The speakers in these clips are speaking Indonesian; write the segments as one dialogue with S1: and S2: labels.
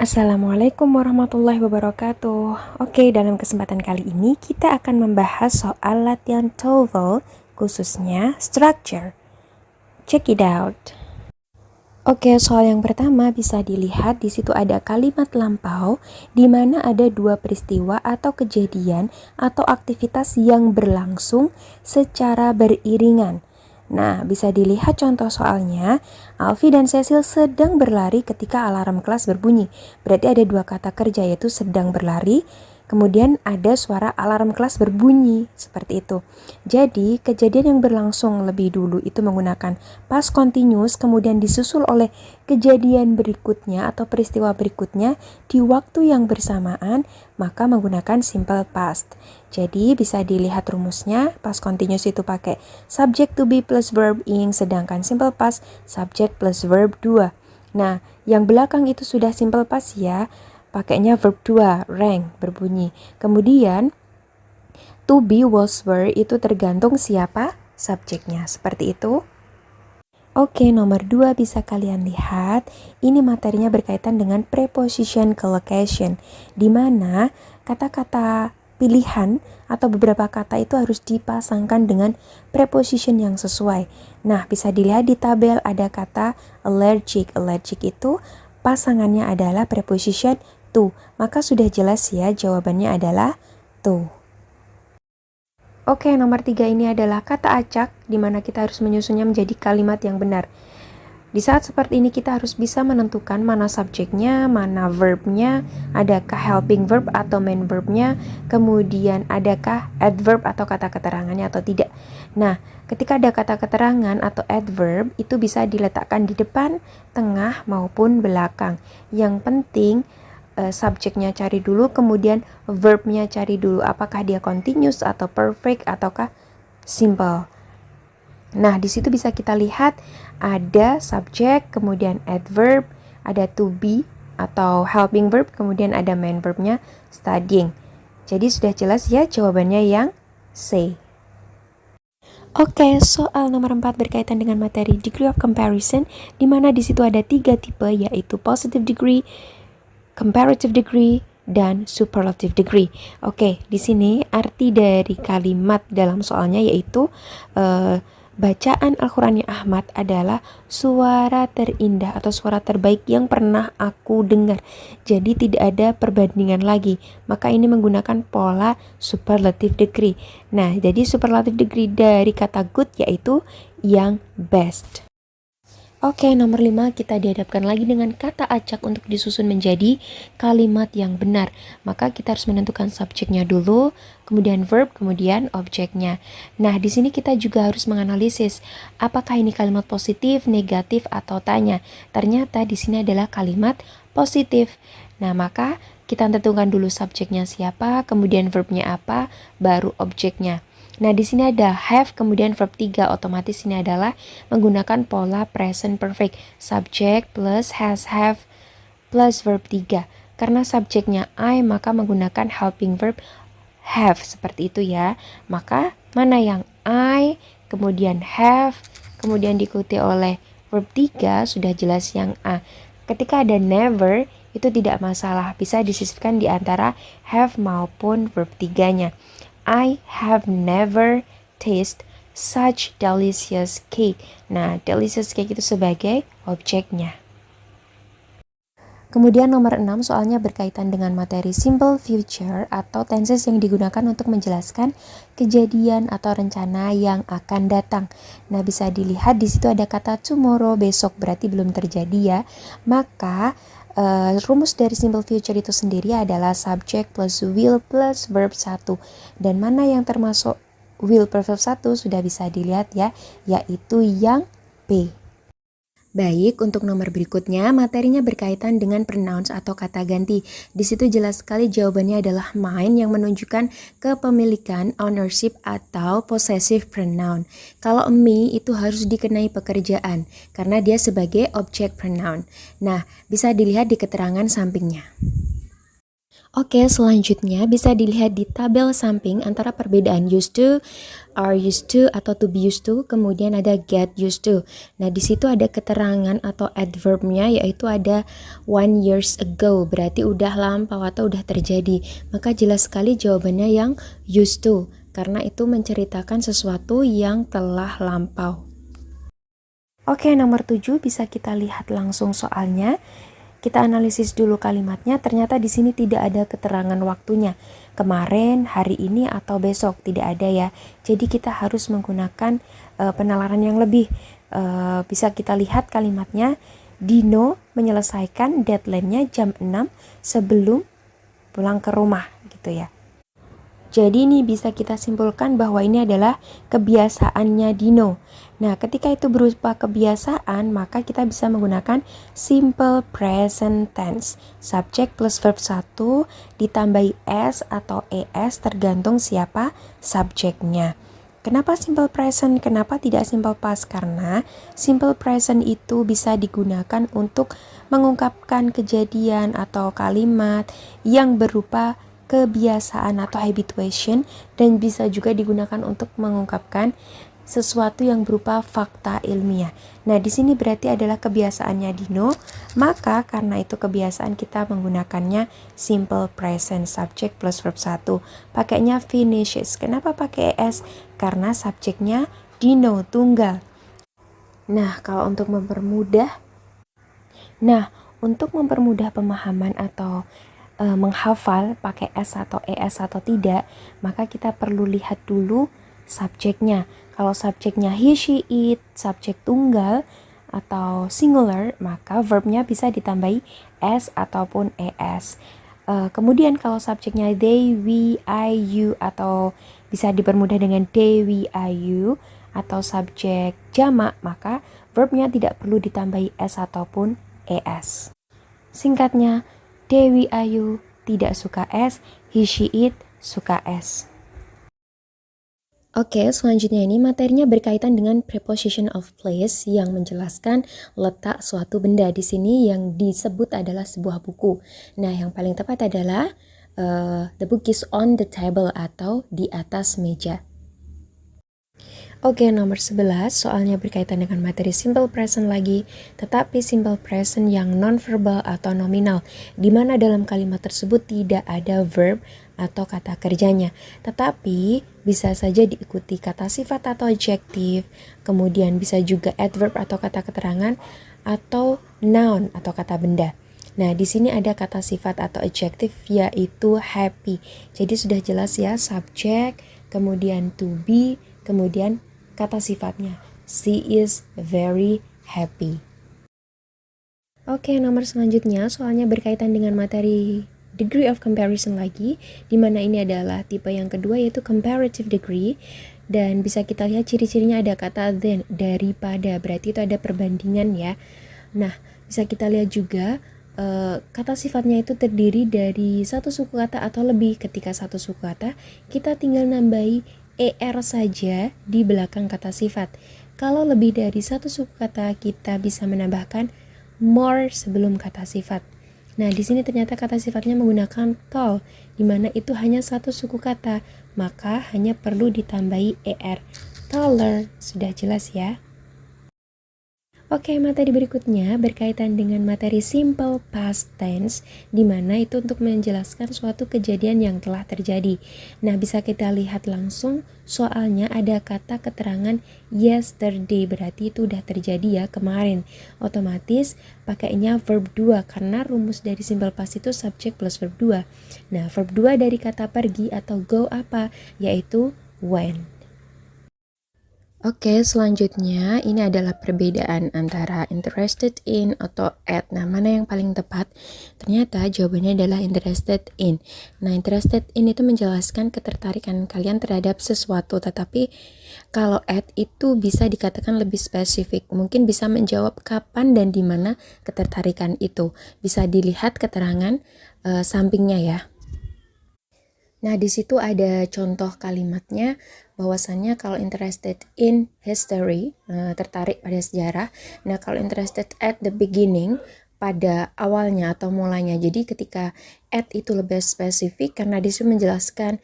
S1: Assalamualaikum warahmatullahi wabarakatuh. Oke, dalam kesempatan kali ini kita akan membahas soal latihan TOEFL, khususnya structure. Check it out. Oke, soal yang pertama bisa dilihat di situ ada kalimat lampau di mana ada dua peristiwa atau kejadian atau aktivitas yang berlangsung secara beriringan. Nah, bisa dilihat contoh soalnya, Alfi dan Cecil sedang berlari ketika alarm kelas berbunyi. Berarti ada dua kata kerja yaitu sedang berlari, kemudian ada suara alarm kelas berbunyi, seperti itu. Jadi, kejadian yang berlangsung lebih dulu itu menggunakan past continuous, kemudian disusul oleh kejadian berikutnya atau peristiwa berikutnya di waktu yang bersamaan, maka menggunakan simple past. Jadi, bisa dilihat rumusnya, past continuous itu pakai subject to be plus verb ing, sedangkan simple past subject plus verb 2. Nah, yang belakang itu sudah simple past ya, pakainya verb 2, rang, berbunyi. Kemudian, to be was were itu tergantung siapa subjeknya, seperti itu. Oke, nomor 2 bisa kalian lihat, ini materinya berkaitan dengan preposition collocation, di mana kata-kata pilihan atau beberapa kata itu harus dipasangkan dengan preposition yang sesuai. Nah, bisa dilihat di tabel ada kata allergic. Allergic itu pasangannya adalah preposition to. Maka sudah jelas ya, jawabannya adalah to. Oke, nomor 3 ini adalah kata acak, di mana kita harus menyusunnya menjadi kalimat yang benar. Di saat seperti ini kita harus bisa menentukan mana subjeknya, mana verbnya, adakah helping verb atau main verbnya, kemudian adakah adverb atau kata keterangannya atau tidak. Nah, ketika ada kata keterangan atau adverb, itu bisa diletakkan di depan, tengah, maupun belakang. Yang penting, subjeknya cari dulu, kemudian verbnya cari dulu, apakah dia continuous atau perfect ataukah simple. Nah, di situ bisa kita lihat ada subjek, kemudian adverb, ada to be atau helping verb, kemudian ada main verbnya studying. Jadi sudah jelas ya jawabannya yang C. Oke, soal nomor 4 berkaitan dengan materi degree of comparison, di mana di situ ada 3 tipe, yaitu positive degree, comparative degree, dan superlative degree. Oke, di sini arti dari kalimat dalam soalnya yaitu bacaan Al-Qurannya Ahmad adalah suara terindah atau suara terbaik yang pernah aku dengar. Jadi tidak ada perbandingan lagi. Maka ini menggunakan pola superlative degree. Nah, jadi superlative degree dari kata good yaitu yang best. Oke, nomor 5 kita dihadapkan lagi dengan kata acak untuk disusun menjadi kalimat yang benar. Maka kita harus menentukan subjeknya dulu, kemudian verb, kemudian objeknya. Nah, di sini kita juga harus menganalisis apakah ini kalimat positif, negatif, atau tanya. Ternyata di sini adalah kalimat positif. Nah, maka kita tentukan dulu subjeknya siapa, kemudian verbnya apa, baru objeknya. Nah, di sini ada have, kemudian verb 3, otomatis ini adalah menggunakan pola present perfect. Subject plus has, have, plus verb 3. Karena subjeknya I, maka menggunakan helping verb have, seperti itu ya. Maka, mana yang I, kemudian have, kemudian diikuti oleh verb 3, sudah jelas yang A. Ketika ada never, itu tidak masalah, bisa disisipkan di antara have maupun verb 3-nya. I have never tasted such delicious cake. Nah, delicious cake itu sebagai objeknya. Kemudian nomor 6 soalnya berkaitan dengan materi simple future atau tenses yang digunakan untuk menjelaskan kejadian atau rencana yang akan datang. Nah, bisa dilihat di situ ada kata tomorrow, besok, berarti belum terjadi ya. Maka rumus dari simple future itu sendiri adalah subject plus will plus verb 1. Dan mana yang termasuk will plus verb 1 sudah bisa dilihat ya, yaitu yang B. Baik, untuk nomor berikutnya, materinya berkaitan dengan pronouns atau kata ganti. Di situ jelas sekali jawabannya adalah mine yang menunjukkan kepemilikan, ownership atau possessive pronoun. Kalau me itu harus dikenai pekerjaan karena dia sebagai object pronoun. Nah, bisa dilihat di keterangan sampingnya. Oke, selanjutnya bisa dilihat di tabel samping antara perbedaan used to, are used to, atau to be used to, kemudian ada get used to. Nah, di situ ada keterangan atau adverbnya, yaitu ada 1 years ago, berarti udah lampau atau udah terjadi. Maka jelas sekali jawabannya yang used to, karena itu menceritakan sesuatu yang telah lampau. Oke, nomor 7 bisa kita lihat langsung soalnya. Kita analisis dulu kalimatnya, ternyata di sini tidak ada keterangan waktunya. Kemarin, hari ini, atau besok, tidak ada ya. Jadi kita harus menggunakan penalaran yang lebih. Bisa kita lihat kalimatnya, Dino menyelesaikan deadline-nya jam 6 sebelum pulang ke rumah gitu ya. Jadi ini bisa kita simpulkan bahwa ini adalah kebiasaannya Dino. Nah, ketika itu berupa kebiasaan, maka kita bisa menggunakan simple present tense. Subjek plus verb 1 ditambahi s atau es tergantung siapa subjeknya. Kenapa simple present? Kenapa tidak simple past? Karena simple present itu bisa digunakan untuk mengungkapkan kejadian atau kalimat yang berupa kebiasaan atau habituation, dan bisa juga digunakan untuk mengungkapkan sesuatu yang berupa fakta ilmiah. Nah, di sini berarti adalah kebiasaannya Dino, maka karena itu kebiasaan kita menggunakannya simple present subject plus verb 1. Pakainya finishes. Kenapa pakai es? Karena subjeknya Dino tunggal. Nah, untuk mempermudah pemahaman atau menghafal pakai S atau ES atau tidak, maka kita perlu lihat dulu subjeknya. Kalau subjeknya he, she, it, subjek tunggal atau singular, maka verbnya bisa ditambahi S ataupun ES. Kemudian kalau subjeknya they, we, I, you, atau bisa dipermudah dengan they, we, I, you, atau subjek jamak, maka verbnya tidak perlu ditambahi S ataupun ES. Singkatnya, Dewi Ayu tidak suka es, he, she, it suka es. Oke, selanjutnya ini materinya berkaitan dengan preposition of place yang menjelaskan letak suatu benda. Di sini yang disebut adalah sebuah buku. Nah, yang paling tepat adalah the book is on the table atau di atas meja. Oke, nomor 11 soalnya berkaitan dengan materi simple present lagi, tetapi simple present yang non-verbal atau nominal, di mana dalam kalimat tersebut tidak ada verb atau kata kerjanya, tetapi bisa saja diikuti kata sifat atau adjektif, kemudian bisa juga adverb atau kata keterangan, atau noun atau kata benda. Nah, di sini ada kata sifat atau adjektif yaitu happy. Jadi sudah jelas ya, subjek, kemudian to be, kemudian kata sifatnya, she is very happy. Oke, nomor selanjutnya soalnya berkaitan dengan materi degree of comparison lagi, dimana ini adalah tipe yang kedua yaitu comparative degree, dan bisa kita lihat ciri-cirinya ada kata than, daripada, berarti itu ada perbandingan ya. Nah, bisa kita lihat juga kata sifatnya itu terdiri dari satu suku kata atau lebih. Ketika satu suku kata, kita tinggal nambahi er saja di belakang kata sifat. Kalau lebih dari satu suku kata, kita bisa menambahkan more sebelum kata sifat. Nah, di sini ternyata kata sifatnya menggunakan tall, di mana itu hanya satu suku kata, maka hanya perlu ditambahi er. Taller, sudah jelas ya. Oke, materi berikutnya berkaitan dengan materi simple past tense, di mana itu untuk menjelaskan suatu kejadian yang telah terjadi. Nah, bisa kita lihat langsung soalnya ada kata keterangan yesterday, berarti itu udah terjadi ya kemarin. Otomatis pakainya verb 2 karena rumus dari simple past itu subject plus verb 2. Nah, verb 2 dari kata pergi atau go apa? Yaitu went. Oke, selanjutnya ini adalah perbedaan antara interested in atau at. Nah, mana yang paling tepat? Ternyata jawabannya adalah interested in. Nah, interested in itu menjelaskan ketertarikan kalian terhadap sesuatu, tetapi kalau at itu bisa dikatakan lebih spesifik. Mungkin bisa menjawab kapan dan di mana ketertarikan itu. Bisa dilihat keterangan sampingnya ya. Nah, di situ ada contoh kalimatnya, bahwasannya kalau interested in history, tertarik pada sejarah. Nah, kalau interested at the beginning, pada awalnya atau mulanya. Jadi ketika at itu lebih spesifik karena disitu menjelaskan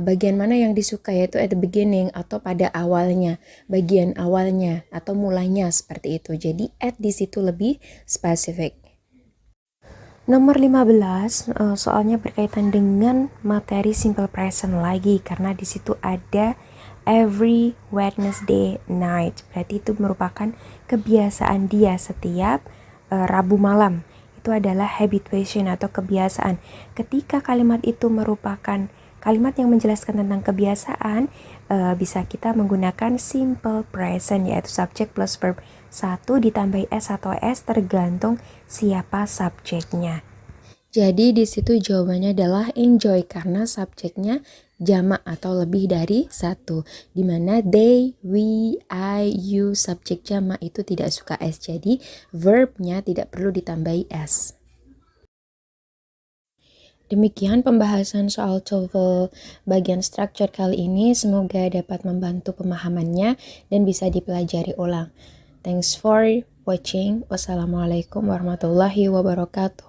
S1: bagian mana yang disuka, yaitu at the beginning atau pada awalnya, bagian awalnya atau mulanya seperti itu. Jadi at di situ lebih spesifik. Nomor 15, soalnya berkaitan dengan materi simple present lagi karena di situ ada every Wednesday night. Berarti itu merupakan kebiasaan dia setiap Rabu malam. Itu adalah habituation atau kebiasaan. Ketika kalimat itu merupakan kalimat yang menjelaskan tentang kebiasaan, bisa kita menggunakan simple present, yaitu subject plus verb 1 ditambah s atau s tergantung siapa subjeknya. Jadi di situ jawabannya adalah enjoy karena subjeknya jamak atau lebih dari satu. Dimana they, we, I, you, subjek jamak itu tidak suka s. Jadi verbnya tidak perlu ditambahi s. Demikian pembahasan soal TOEFL bagian structure kali ini. Semoga dapat membantu pemahamannya dan bisa dipelajari ulang. Thanks for watching. Wassalamualaikum warahmatullahi wabarakatuh.